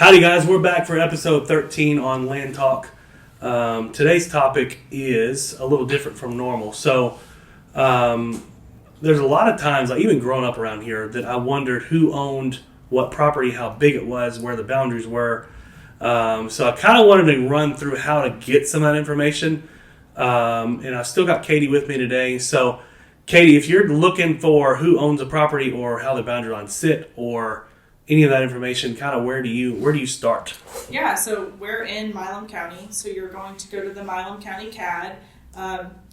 Howdy guys, we're back for episode 13 on Land Talk. Today's topic is a little different from normal. So there's a lot of times, like even growing up around here, that I wondered who owned what property, how big it was, where the boundaries were. So I kind of wanted to run through how to get some of that information. And I've still got Katie with me today. So Katie, if you're looking for who owns a property or how the boundary lines sit or any of that information, kind of where do you start? Yeah, so we're in Milam County, so you're going to go to the Milam County CAD.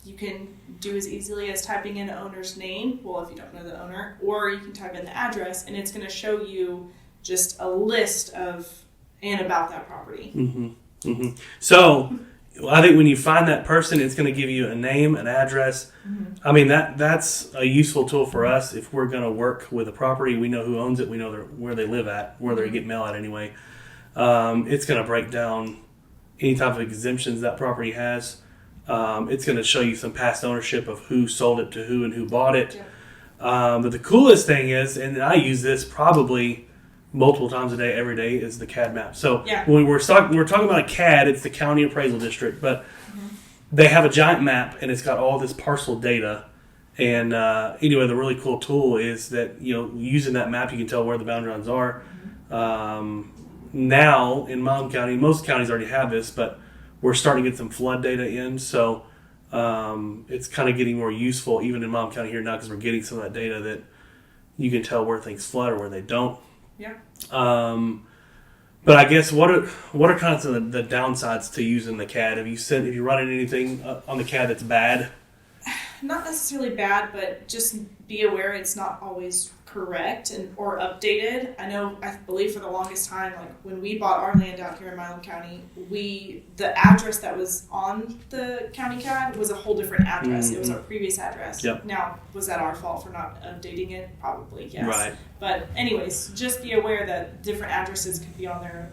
You can do as easily as typing in an owner's name, well, if you don't know the owner, or you can type in the address, and it's going to show you just a list of and about that property. Mm-hmm. Mm-hmm. So I think when you find that person, it's going to give you a name, an address. Mm-hmm. I mean, that's a useful tool for us. If we're going to work with a property, we know who owns it. We know where they live at, where they get mail at anyway. It's going to break down any type of exemptions that property has. It's going to show you some past ownership of who sold it to who and who bought it. Yeah. But the coolest thing is, and I use this probably multiple times a day, every day, is the CAD map. So when we're talking about a CAD, it's the County Appraisal District, but they have a giant map and it's got all this parcel data. And anyway, the really cool tool is that, using that map, you can tell where the boundary lines are. Now in Milam County, most counties already have this, but we're starting to get some flood data in. So it's kind of getting more useful even in Milam County here now because we're getting some of that data that you can tell where things flood or where they don't. Yeah. But I guess what are kind of the downsides to using the CAD? Have you running anything on the CAD that's bad? Not necessarily bad, but just be aware it's not always correct or updated. I believe for the longest time, like when we bought our land out here in Milam County, the address that was on the county CAD was a whole different address. Mm-hmm. It was our previous address. Yep. Now, was that our fault for not updating it? Probably, yes. Right. But anyways, just be aware that different addresses could be on there.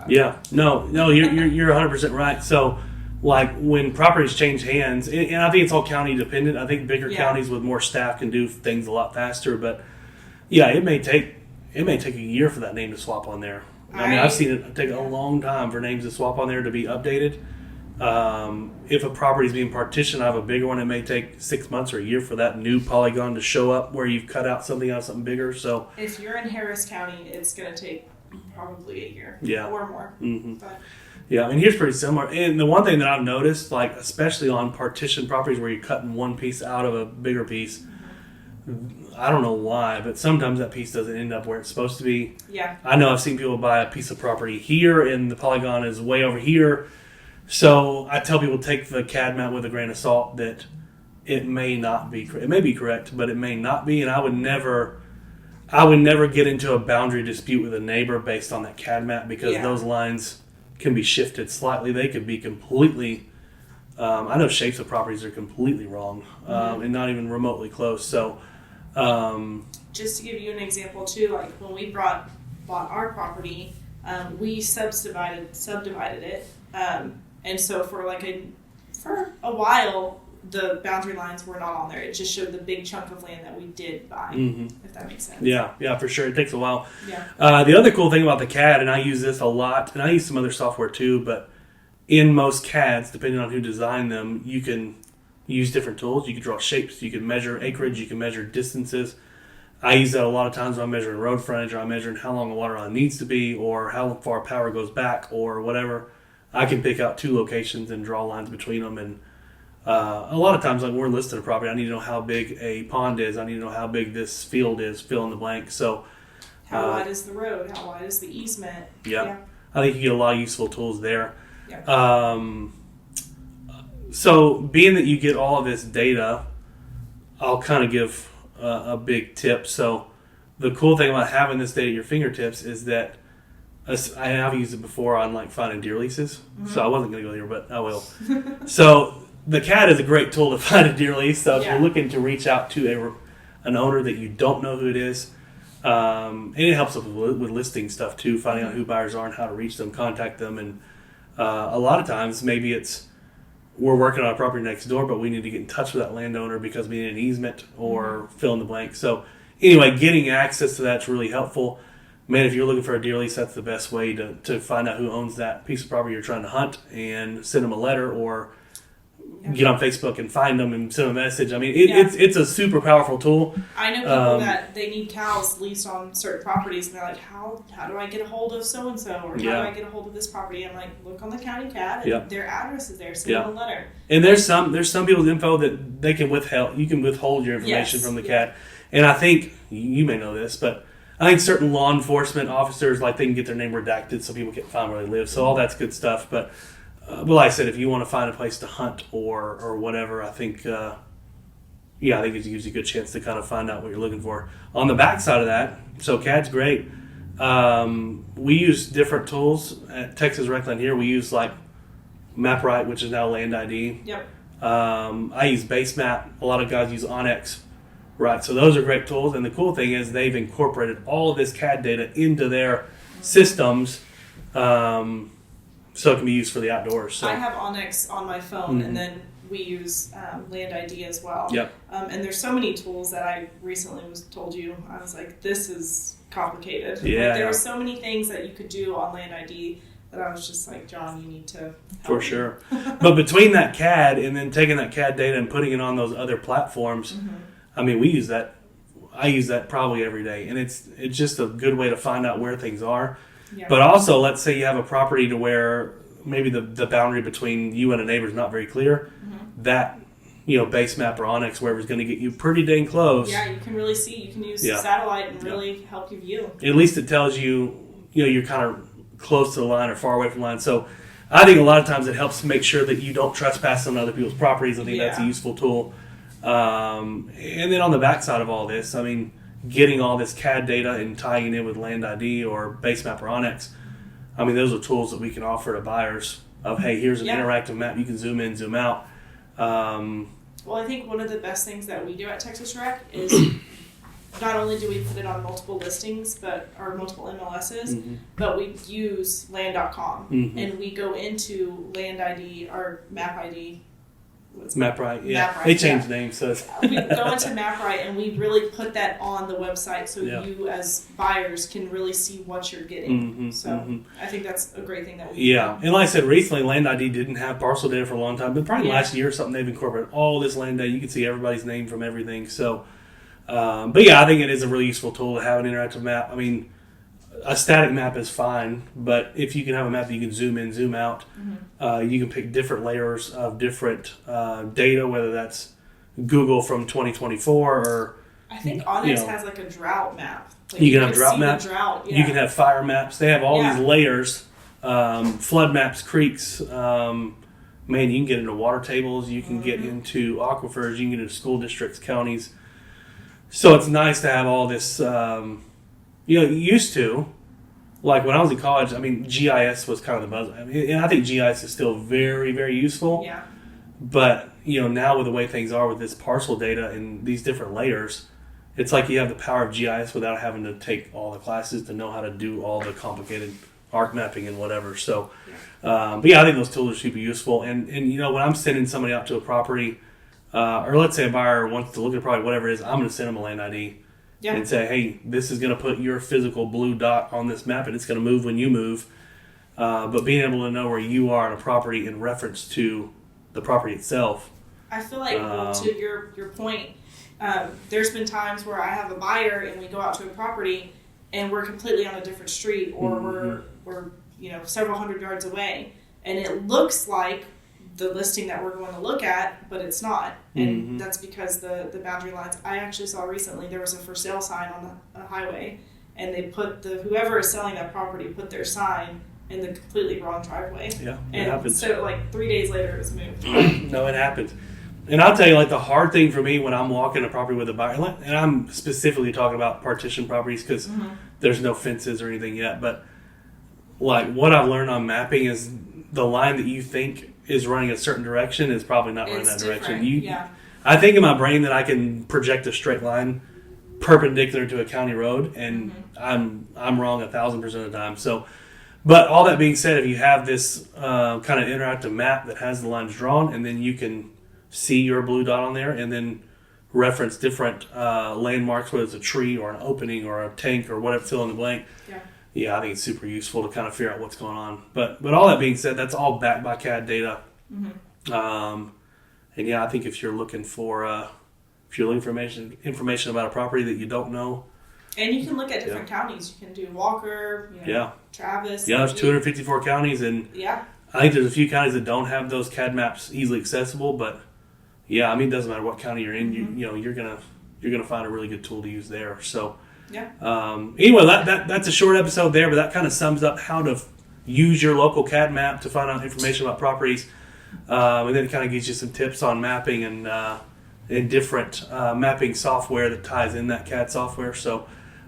Yeah. No, you're 100% right. So, like when properties change hands, and I think it's all county dependent. I think bigger counties with more staff can do things a lot faster. But yeah, it may take a year for that name to swap on there. I mean, I've seen it take a long time for names to swap on there to be updated. If a property is being partitioned, I have a bigger one. It may take 6 months or a year for that new polygon to show up where you've cut out something out of something bigger. So if you're in Harris County, it's going to take probably a year or more. Mm-hmm. But yeah, and here's pretty similar. And the one thing that I've noticed, like especially on partition properties where you're cutting one piece out of a bigger piece, I don't know why, but sometimes that piece doesn't end up where it's supposed to be. Yeah. I know I've seen people buy a piece of property here and the polygon is way over here. So I tell people take the CAD map with a grain of salt that it may not be. It may be correct, but it may not be. And I would never get into a boundary dispute with a neighbor based on that CAD map because those lines can be shifted slightly. They could be completely. I know shapes of properties are completely wrong and not even remotely close. So, just to give you an example too, like when we bought our property, we subdivided it, and so for a while the boundary lines were not on there. It just showed the big chunk of land that we did buy, if that makes sense. Yeah, for sure. It takes a while. Yeah. The other cool thing about the CAD, and I use this a lot, and I use some other software too, but in most CADs, depending on who designed them, you can use different tools. You can draw shapes. You can measure acreage. You can measure distances. I use that a lot of times when I'm measuring road frontage, or I'm measuring how long a water line needs to be, or how far power goes back, or whatever. I can pick out two locations and draw lines between them. And a lot of times, like we're listed a property, I need to know how big a pond is. I need to know how big this field is, fill in the blank. So, how wide is the road? How wide is the easement? Yeah. I think you get a lot of useful tools there. Yeah. So being that you get all of this data, I'll kind of give a big tip. So the cool thing about having this data at your fingertips is that I've used it before on like finding deer leases. Mm-hmm. So I wasn't going to go here, but I will. So the CAD is a great tool to find a deer lease. So if you're looking to reach out to an owner that you don't know who it is, and it helps with listing stuff too, finding out who buyers are and how to reach them, contact them. And a lot of times maybe it's we're working on a property next door, but we need to get in touch with that landowner because we need an easement or fill in the blank. So anyway, getting access to that's really helpful. man, if you're looking for a deer lease, that's the best way to find out who owns that piece of property you're trying to hunt and send them a letter, or get on Facebook and find them and send them a message. I mean, it's a super powerful tool. I know people that they need cows leased on certain properties, and they're like, how do I get a hold of so-and-so? Or how do I get a hold of this property? I'm like, look on the county CAD, and their address is there, send them a letter. And there's some people's info that they can withhold. You can withhold your information from the CAD. And I think, you may know this, but I think certain law enforcement officers, like, they can get their name redacted so people can't find where they live. So all that's good stuff. But like I said, if you want to find a place to hunt or whatever, I think, I think it gives you a good chance to kind of find out what you're looking for. On the backside of that, so CAD's great. We use different tools at Texas Recland here. We use like MapRight, which is now Land ID. Yep. I use Basemap. A lot of guys use Onyx. Right. So those are great tools. And the cool thing is they've incorporated all of this CAD data into their systems. So it can be used for the outdoors. So. I have Onyx on my phone, and then we use Land ID as well. Yep. And there's so many tools that I recently told you. I was like, this is complicated. Yeah. Like, there were so many things that you could do on Land ID that I was just like, John, you need to help For me. sure. But between that CAD and then taking that CAD data and putting it on those other platforms, I mean, we use that. I use that probably every day, and it's just a good way to find out where things are. Yeah. But also, let's say you have a property to where maybe the boundary between you and a neighbor is not very clear. That, Basemap or Onyx, wherever, is going to get you pretty dang close. Yeah, you can really see. You can use satellite and really help you view. At least it tells you, you're kind of close to the line or far away from the line. So I think a lot of times it helps make sure that you don't trespass on other people's properties. I think that's a useful tool. And then on the backside of all this, I mean, getting all this CAD data and tying it in with Land ID or Basemap or Onyx, I mean, those are tools that we can offer to buyers of, hey, here's an interactive map. You can zoom in, zoom out. Well, I think one of the best things that we do at Texas Rec is not only do we put it on multiple listings, or multiple MLSs, but we use land.com. And we go into Land ID or Map ID. MapRight, yeah. MapRight, they changed names. So we go into MapRight and we really put that on the website so you as buyers can really see what you're getting. I think that's a great thing that we do. And like I said, recently Land ID didn't have parcel data for a long time, but probably last year or something they've incorporated all this land data. You can see everybody's name from everything. So, but I think it is a really useful tool to have an interactive map. I mean, a static map is fine, but if you can have a map that you can zoom in, zoom out, you can pick different layers of different data, whether that's Google from 2024 or... I think Onyx has like a drought map. Like you can have drought maps. Drought, You can have fire maps. They have all these layers, flood maps, creeks. Man, you can get into water tables. You can get into aquifers. You can get into school districts, counties. So it's nice to have all this... used to, like when I was in college, I mean, GIS was kind of the buzz. I mean, and I think GIS is still very, very useful. Yeah. But, now with the way things are with this parcel data and these different layers, it's like you have the power of GIS without having to take all the classes to know how to do all the complicated arc mapping and whatever. So, I think those tools are super useful. And when I'm sending somebody out to a property, or let's say a buyer wants to look at a property, whatever it is, I'm going to send them a Land ID. And say, hey, this is going to put your physical blue dot on this map, and it's going to move when you move. But being able to know where you are on a property in reference to the property itself. I feel like, to your point, there's been times where I have a buyer and we go out to a property and we're completely on a different street, or we're several hundred yards away, and it looks like the listing that we're going to look at, but it's not. And that's because the boundary lines. I actually saw recently there was a for sale sign on the highway, and they put whoever is selling that property put their sign in the completely wrong driveway. Yeah, it happens. So like 3 days later it was moved. No, it happens. And I'll tell you, like, the hard thing for me when I'm walking a property with a buyer, and I'm specifically talking about partition properties because there's no fences or anything yet, but like what I've learned on mapping is the line that you think is running a certain direction is probably not running that direction. I think in my brain that I can project a straight line perpendicular to a county road, and I'm wrong 1,000% of the time. So, but all that being said, if you have this kind of interactive map that has the lines drawn, and then you can see your blue dot on there, and then reference different landmarks, whether it's a tree or an opening or a tank or whatever, fill in the blank. Yeah, I think it's super useful to kind of figure out what's going on. But all that being said, that's all backed by CAD data. And yeah, I think if you're looking for information about a property that you don't know, and you can look at different counties. You can do Walker, Travis. Yeah, there's 254 counties, and I think there's a few counties that don't have those CAD maps easily accessible. But yeah, I mean, it doesn't matter what county you're in. You're gonna find a really good tool to use there. So anyway, that's a short episode there, but that kind of sums up how to use your local CAD map to find out information about properties, and then it kind of gives you some tips on mapping and different mapping software that ties in that CAD software. So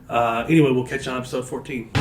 anyway, we'll catch you on episode 14.